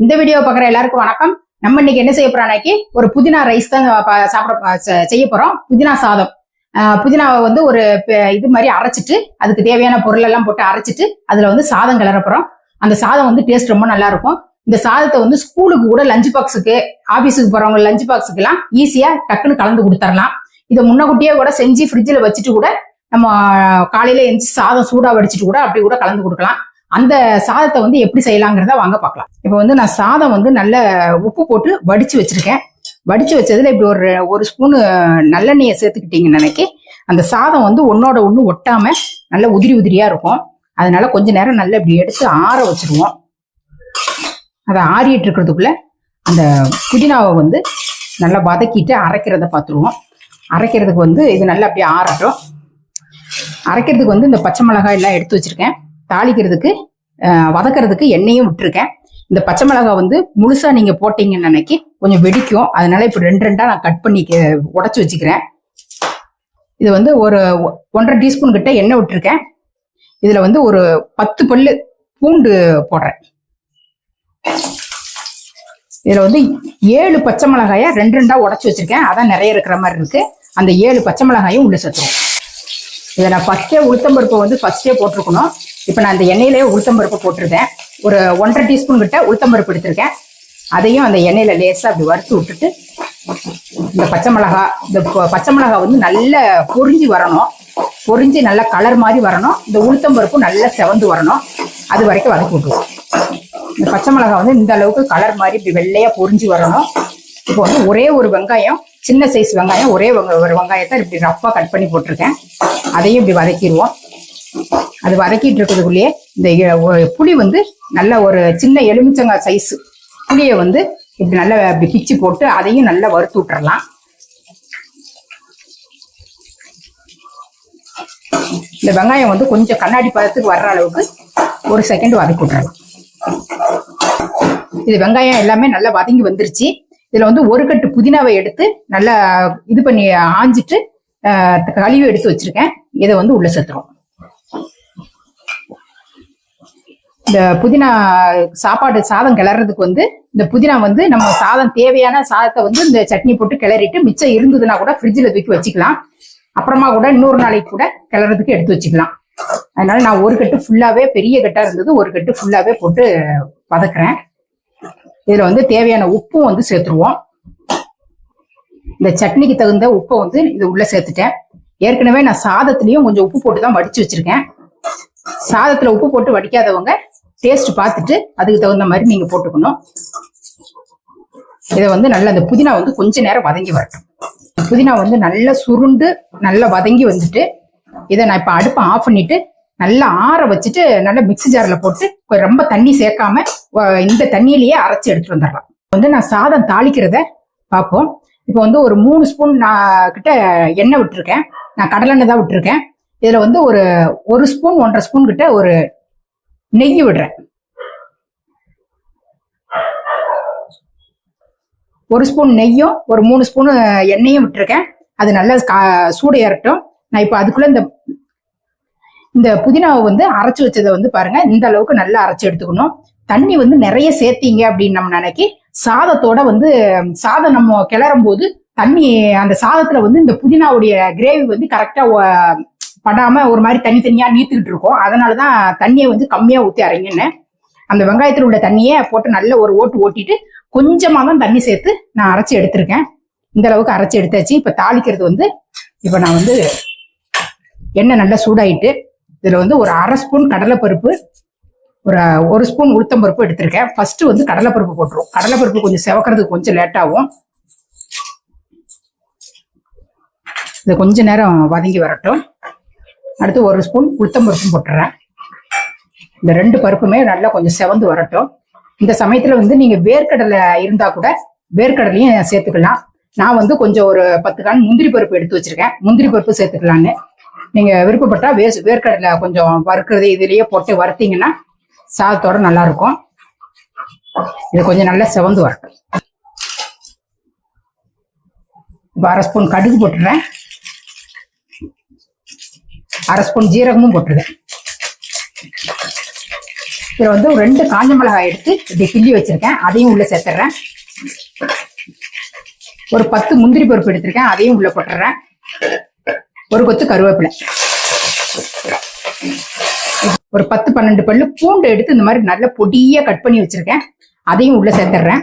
இந்த வீடியோ பார்க்குற எல்லாருக்கும் வணக்கம். நம்ம இன்னைக்கு என்ன செய்ய போறோம்னாக்கி ஒரு புதினா ரைஸ் தான் செய்ய போறோம். புதினா சாதம். புதினாவை வந்து ஒரு இது மாதிரி அரைச்சிட்டு அதுக்கு தேவையான பொருள் எல்லாம் போட்டு அரைச்சிட்டு அதுல வந்து சாதம் கிளற போறோம். அந்த சாதம் வந்து டேஸ்ட் ரொம்ப நல்லா இருக்கும். இந்த சாதத்தை வந்து ஸ்கூலுக்கு கூட லஞ்ச் பாக்ஸுக்கு, ஆபீஸுக்கு போறவங்க லஞ்ச் பாக்ஸுக்கு எல்லாம் ஈஸியா டக்குன்னு கலந்து கொடுத்துடலாம். இதை முன்னக்கூட்டியே கூட செஞ்சு ஃப்ரிட்ஜில் வச்சுட்டு கூட நம்ம காலையில எந்திரிச்சு சாதம் சூடா வடிச்சிட்டு கூட அப்படி கூட கலந்து கொடுக்கலாம். அந்த சாதத்தை வந்து எப்படி செய்யலாங்கிறத வாங்க பார்க்கலாம். இப்போ வந்து நான் சாதம் வந்து நல்ல உப்பு போட்டு வடிச்சு வச்சிருக்கேன். வடிச்சு வச்சதுல இப்படி ஒரு ஸ்பூனு நல்லெண்ணெயை சேர்த்துக்கிட்டீங்கன்னு நினைக்கி அந்த சாதம் வந்து ஒன்னோட ஒண்ணு ஒட்டாம நல்ல உதிரி உதிரியா இருக்கும். அதனால கொஞ்ச நேரம் நல்லா இப்படி எடுத்து ஆற வச்சிருவோம். அதை ஆறிட்டு இருக்கிறதுக்குள்ள அந்த புதினாவை வந்து நல்லா வதக்கிட்டு அரைக்கிறத பார்த்துருவோம். அரைக்கிறதுக்கு வந்து இது நல்லா அப்படியே ஆறட்டும். அரைக்கிறதுக்கு வந்து இந்த பச்சை மிளகாய் எல்லாம் எடுத்து வச்சிருக்கேன். தாளிக்கிறதுக்கு வதக்கிறதுக்கு எண்ணெயும் விட்டுருக்கேன். இந்த பச்சை மிளகாய் வந்து முழுசா நீங்க போட்டீங்கன்னு நினைக்கி கொஞ்சம் வெடிக்கும். அதனால இப்ப ரெண்டா நான் கட் பண்ணி உடச்சு வச்சுக்கிறேன். இது வந்து ஒரு 1.5 டீஸ்பூன் கிட்ட எண்ணெய் விட்டுருக்கேன். இதுல வந்து ஒரு 10 பல்லு பூண்டு போடுறேன். இதுல வந்து 7 பச்சை மிளகாய ரெண்டா உடச்சு வச்சிருக்கேன். அதான் நிறைய இருக்கிற மாதிரி இருக்கு. அந்த 7 பச்சை மிளகாயும் உள்ள சேர்த்துருவோம். இதை நான் ஃபர்ஸ்டே உளுத்தம்பருப்பை வந்து ஃபர்ஸ்டே போட்டிருக்கணும். இப்போ நான் இந்த எண்ணெயிலேயே உளுத்தம்பருப்பை போட்டிருக்கேன். ஒரு 1.5 டீஸ்பூன் கிட்ட உளுத்தம்பருப்பு எடுத்திருக்கேன். அதையும் அந்த எண்ணெயில லேசா அப்படி வறுத்து விட்டுட்டு இந்த பச்சை மிளகா வந்து நல்ல பொரிஞ்சு வரணும். பொரிஞ்சு நல்ல கலர் மாதிரி வரணும். இந்த உளுத்தம்பருப்பும் நல்லா செவந்து வரணும். அது வரைக்கும் வதக்கி விட்டுருவோம். இந்த பச்சை மிளகா வந்து இந்த அளவுக்கு கலர் மாதிரி இப்படி வெள்ளையா பொரிஞ்சு வரணும். இப்போ வந்து ஒரே ஒரு வெங்காயம், சின்ன சைஸ் வெங்காயம், ஒரு வெங்காயத்தை இப்படி ரஃபா கட் பண்ணி போட்டிருக்கேன். அதையும் இப்படி வதக்கிடுவோம். அது வதக்கிட்டு இருக்கிறதுக்குள்ளேயே இந்த புளி வந்து நல்ல ஒரு சின்ன எலுமிச்சங்காய் சைஸ் புளியை வந்து இப்படி நல்லா இப்படி பிச்சு போட்டு அதையும் நல்லா வறுத்து விட்டுறலாம். இந்த வெங்காயம் வந்து கொஞ்சம் கண்ணாடி பதத்துக்கு வர்ற அளவுக்கு ஒரு செகண்ட் வதக்கி விட்டுறலாம். இது வெங்காயம் எல்லாமே நல்லா வதங்கி வந்துருச்சு. இதுல வந்து ஒரு கட்டு புதினாவை எடுத்து நல்லா இது பண்ணி ஆஞ்சிட்டு கழுவி எடுத்து வச்சிருக்கேன். இதை வந்து உள்ள சேர்த்துறோம். இந்த புதினா சாதம் கிளறதுக்கு வந்து இந்த புதினா வந்து நம்ம சாதம் தேவையான சாதத்தை வந்து இந்த சட்னி போட்டு கிளறிட்டு மிச்சம் இருந்ததுன்னா கூட ஃப்ரிட்ஜில் தூக்கி வச்சுக்கலாம். அப்புறமா கூட இன்னொரு நாளைக்கு கூட கிளறதுக்கு எடுத்து வச்சுக்கலாம். அதனால நான் ஒரு கட்டு ஃபுல்லாவே, பெரிய கட்டா இருந்தது, ஒரு கட்டு ஃபுல்லாவே போட்டு வதக்குறேன். இதுல வந்து தேவையான உப்பும் வந்து சேர்த்துருவோம். இந்த சட்னிக்கு தகுந்த உப்பை வந்து இது உள்ள சேர்த்துட்டேன். ஏற்கனவே நான் சாதத்துலயும் கொஞ்சம் உப்பு போட்டு தான் வடிச்சு வச்சிருக்கேன். சாதத்துல உப்பு போட்டு வடிக்காதவங்க டேஸ்ட் பார்த்துட்டு அதுக்கு தகுந்த மாதிரி நீங்க போட்டுக்கணும். இதை வந்து நல்லா இந்த புதினா வந்து கொஞ்ச நேரம் வதங்கி வரட்டும். புதினா வந்து நல்லா சுருண்டு நல்லா வதங்கி வந்துட்டு இதை நான் இப்ப அடுப்பை ஆஃப் பண்ணிட்டு நல்லா ஆற வச்சுட்டு நல்லா மிக்ஸி ஜார்ல போட்டு ரொம்ப தண்ணி சேர்க்காம இந்த தண்ணியிலேயே அரைச்சி எடுத்துட்டு வந்துடலாம். வந்து நான் சாதம் தாளிக்கிறத பார்ப்போம். இப்போ வந்து ஒரு 3 ஸ்பூன் கிட்ட எண்ணெய் விட்டுருக்கேன். நான் கடலெண்ணெய் தான் விட்டுருக்கேன். இதுல வந்து ஒரு ஸ்பூன் 1.5 ஸ்பூன் கிட்ட ஒரு நெய் விடுறேன். 1 ஸ்பூன் நெய்யும் ஒரு 3 ஸ்பூன் எண்ணெயும் விட்டுருக்கேன். அது நல்லா சூடு ஏறட்டும். நான் இப்போ அதுக்குள்ள இந்த புதினாவை வந்து அரைச்சு வச்சதை வந்து பாருங்க, இந்த அளவுக்கு நல்லா அரைச்சு எடுத்துக்கணும். தண்ணி வந்து நிறைய சேர்த்தீங்க அப்படின்னு நம்ம நினைக்கி சாதத்தோட வந்து சாதம் நம்ம கிளறும் போது தண்ணி அந்த சாதத்துல வந்து இந்த புதினாவுடைய கிரேவி வந்து கரெக்டா படாம ஒரு மாதிரி தனித்தனியா நீத்துக்கிட்டு இருக்கும். அதனாலதான் தண்ணியை வந்து கம்மியா ஊத்தி அரைங்கன்னு அந்த வெங்காயத்துல உள்ள தண்ணியை போட்டு நல்ல ஒரு ஓட்டிட்டு கொஞ்சமா தான் தண்ணி சேர்த்து நான் அரைச்சி எடுத்திருக்கேன். இந்த அளவுக்கு அரைச்சி எடுத்தாச்சு. இப்ப தாளிக்கிறது வந்து இப்ப நான் வந்து எண்ணெய் நல்லா சூடாயிட்டு இதுல வந்து ஒரு 1/2 ஸ்பூன் கடலைப்பருப்பு, ஒரு ஸ்பூன் உளுத்தம்பருப்பு எடுத்திருக்கேன். ஃபர்ஸ்ட் வந்து கடலைப்பருப்பு போட்டுரும். கடலைப்பருப்பு கொஞ்சம் செவக்கிறதுக்கு கொஞ்சம் லேட் ஆகும். இது கொஞ்ச நேரம் வதங்கி வரட்டும். அடுத்து 1 ஸ்பூன் உளுத்தம்பருப்பும் போட்டுறேன். இந்த 2 பருப்புமே நல்லா கொஞ்சம் செவந்து வரட்டும். இந்த சமயத்துல வந்து நீங்க வேர்க்கடலை இருந்தா கூட வேர்க்கடலையும் சேர்த்துக்கலாம். நான் வந்து கொஞ்சம் ஒரு 10 கால் முந்திரி பருப்பு எடுத்து வச்சிருக்கேன். முந்திரி பருப்பு சேர்த்துக்கலான்னு நீங்க விருப்பப்பட்டா வேர்க்கடலை கொஞ்சம் வறுக்கிறது இதுலயே போட்டு வறுத்தீங்கன்னா சாதத்தோட நல்லா இருக்கும். இது கொஞ்சம் நல்லா செவந்து வரட்டும். 1/2 ஸ்பூன் கடுகு போட்டுறேன். 1/2 ஸ்பூன் ஜீரகமும் போட்டுருக்கேன். இதுல வந்து ஒரு 2 காஞ்ச மிளகாய் எடுத்து இப்படி கிள்ளி வச்சிருக்கேன், அதையும் உள்ள சேர்த்துறேன். ஒரு 10 முந்திரி பருப்பு எடுத்திருக்கேன், அதையும் உள்ள போட்டுறேன். ஒரு கொத்து கருவேப்பிலை, ஒரு 10-12 பல்லு பூண்டு எடுத்து இந்த மாதிரி நல்ல பொடியா கட் பண்ணி வச்சிருக்கேன், அதையும் உள்ள சேர்த்துறேன்.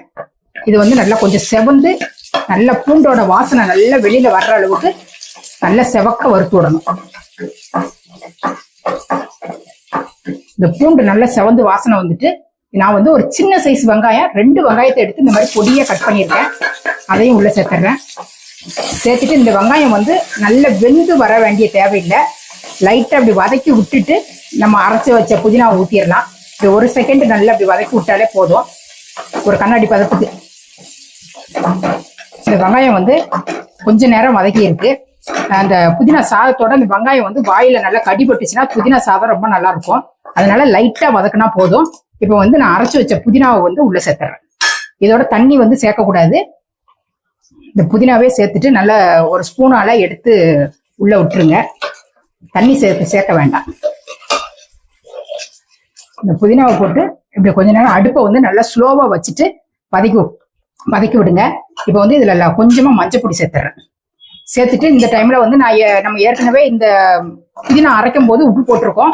இது வந்து நல்லா கொஞ்சம் செவந்து நல்ல பூண்டோட வாசனை நல்லா வெளியில வர்ற அளவுக்கு நல்லா செவக்க வறுத்து விடணும். இந்த பூண்டு நல்லா செவந்து வாசனை வந்துட்டு நான் வந்து ஒரு சின்ன சைஸ் வெங்காயம் 2 வெங்காயத்தை எடுத்து இந்த மாதிரி பொடியா கட் பண்ணியிருக்கேன், அதையும் உள்ள சேர்த்துறேன். சேர்த்துட்டு இந்த வெங்காயம் வந்து நல்ல வெந்து வர வேண்டிய தேவையில்லை, லைட்டா அப்படி வதக்கி விட்டுட்டு நம்ம அரைச்சி வச்ச புதினாவை ஊத்திடலாம். இப்படி 1 செகண்ட் நல்லா அப்படி வதக்கி விட்டாலே போதும், ஒரு கண்ணாடி பதத்துக்கு. இந்த வெங்காயம் வந்து கொஞ்ச நேரம் வதக்கி இருக்கு. அந்த புதினா சாதத்தோட இந்த வெங்காயம் வந்து வாயில நல்லா கடிபட்டுச்சுன்னா புதினா சாதம் ரொம்ப நல்லா இருக்கும், அதனால லைட்டா வதக்குனா போதும். இப்ப வந்து நான் அரைச்சு வச்ச புதினாவை வந்து உள்ள சேர்த்துறேன். இதோட தண்ணி வந்து சேர்க்கக்கூடாது, இந்த புதினாவே சேர்த்துட்டு நல்லா ஒரு ஸ்பூனால எடுத்து உள்ள விட்டுருங்க, தண்ணி சேர்க்க வேண்டாம். இந்த புதினாவை போட்டு இப்படி கொஞ்ச நேரம் அடுப்பை வந்து நல்லா ஸ்லோவா வச்சுட்டு வதக்கி விடுங்க. இப்ப வந்து இதுல கொஞ்சமா மஞ்சள் பொடி சேர்த்துறேன். சேர்த்துட்டு இந்த டைம்ல வந்து நம்ம ஏற்கனவே இந்த புதினா அரைக்கும் போது உப்பு போட்டிருக்கோம்,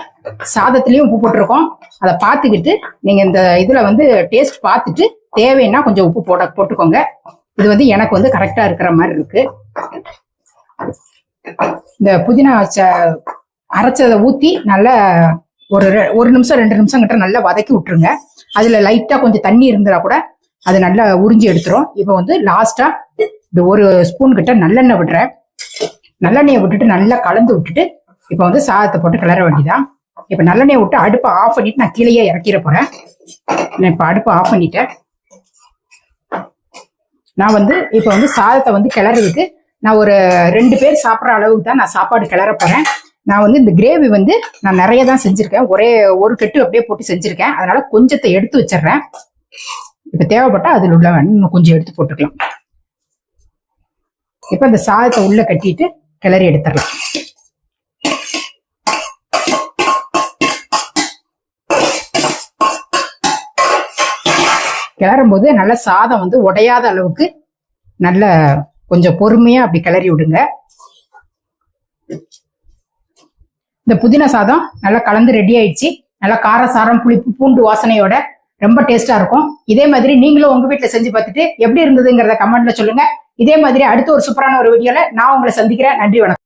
சாதத்துலயும் உப்பு போட்டிருக்கோம், அதை பார்த்துக்கிட்டு நீங்க இந்த இதுல வந்து டேஸ்ட் பார்த்துட்டு தேவைன்னா கொஞ்சம் உப்பு போட்டுக்கோங்க. இது வந்து எனக்கு வந்து கரெக்டா இருக்கிற மாதிரி இருக்கு. இந்த புதினா அரைச்சதை ஊத்தி நல்லா ஒரு நிமிஷம் 2 நிமிஷம் கிட்ட நல்லா வதக்கி விட்டுருங்க. அதுல லைட்டா கொஞ்சம் தண்ணி இருந்தா கூட அது நல்லா உறிஞ்சி எடுத்துரும். இப்ப வந்து லாஸ்டா இந்த 1 ஸ்பூன் கிட்ட நல்லெண்ணெய் விடுறேன். நல்லெண்ணெயை விட்டுட்டு நல்லா கலந்து விட்டுட்டு இப்ப வந்து சாதத்தை போட்டு கிளற வேண்டியதான். இப்ப நல்லெண்ணெயை விட்டு அடுப்பை ஆஃப் பண்ணிட்டு நான் கீழேயே இறக்கிற போறேன். நான் இப்ப அடுப்பை ஆஃப் பண்ணிட்டேன். நான் வந்து இப்ப வந்து சாதத்தை வந்து கிளறதுக்கு நான் ஒரு 2 பேர் சாப்பிட்ற அளவுக்கு தான் நான் சாப்பாடு கிளற போறேன். நான் வந்து இந்த கிரேவி வந்து நான் நிறைய தான் செஞ்சிருக்கேன், ஒரே ஒரு கட்டு அப்படியே போட்டு செஞ்சிருக்கேன், அதனால கொஞ்சத்தை எடுத்து வச்சிடுறேன். இப்ப தேவைப்பட்டா அதில் உள்ள இன்னும் கொஞ்சம் எடுத்து போட்டுக்கலாம். இப்ப இந்த சாதத்தை உள்ள கட்டிட்டு கிளறி எடுத்துடலாம். கிளறும் போது நல்ல சாதம் வந்து உடையாத அளவுக்கு நல்ல கொஞ்சம் பொறுமையா அப்படி கிளறி விடுங்க. இந்த புதினா சாதம் நல்லா கலந்து ரெடி ஆயிடுச்சு. நல்லா காரசாரம் புளிப்பு பூண்டு வாசனையோட ரொம்ப டேஸ்டா இருக்கும். இதே மாதிரி நீங்களும் உங்க வீட்டுல செஞ்சு பார்த்துட்டு எப்படி இருந்ததுங்கிறத கமெண்ட்ல சொல்லுங்க. இதே மாதிரி அடுத்த ஒரு சூப்பரான ஒரு வீடியோல நான் உங்களை சந்திக்கிறேன். நன்றி, வணக்கம்.